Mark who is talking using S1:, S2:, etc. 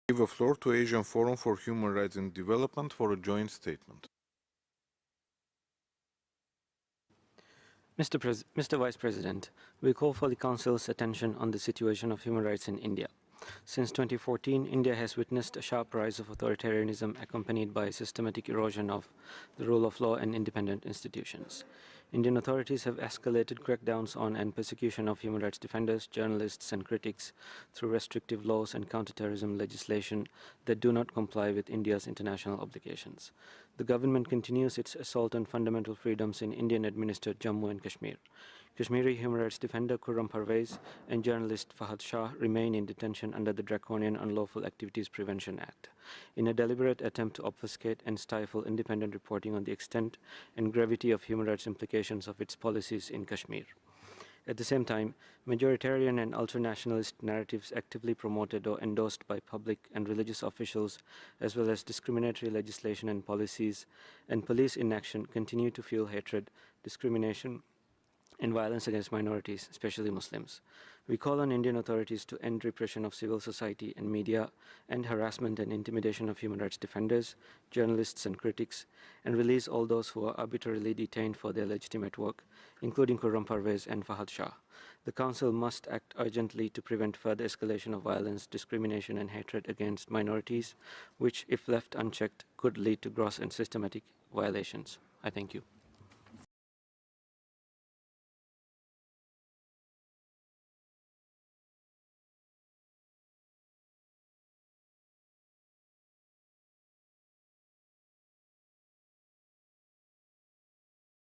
S1: Give the floor to Asian Forum for Human Rights and Development for a joint statement.
S2: Mr. Vice President, we call for the Council's attention on the situation of human rights in India. Since 2014, India has witnessed a sharp rise of authoritarianism accompanied by systematic erosion of the rule of law and independent institutions. Indian authorities have escalated crackdowns on and persecution of human rights defenders, journalists, and critics through restrictive laws and counterterrorism legislation that do not comply with India's international obligations. The government continues its assault on fundamental freedoms in Indian-administered Jammu and Kashmir. Kashmiri human rights defender Khurram Parvez and journalist Fahad Shah remain in detention under the Draconian Unlawful Activities Prevention Act, in a deliberate attempt to obfuscate and stifle independent reporting on the extent and gravity of human rights implications of its policies in Kashmir. At the same time, majoritarian and ultranationalist narratives actively promoted or endorsed by public and religious officials, as well as discriminatory legislation and policies, and police inaction continue to fuel hatred, discrimination, and violence against minorities, especially Muslims. We call on Indian authorities to end repression of civil society and media, and harassment and intimidation of human rights defenders, journalists, and critics, and release all those who are arbitrarily detained for their legitimate work, including Khurram Parvez and Fahad Shah. The Council must act urgently to prevent further escalation of violence, discrimination, and hatred against minorities, which, if left unchecked, could lead to gross and systematic violations. I thank you.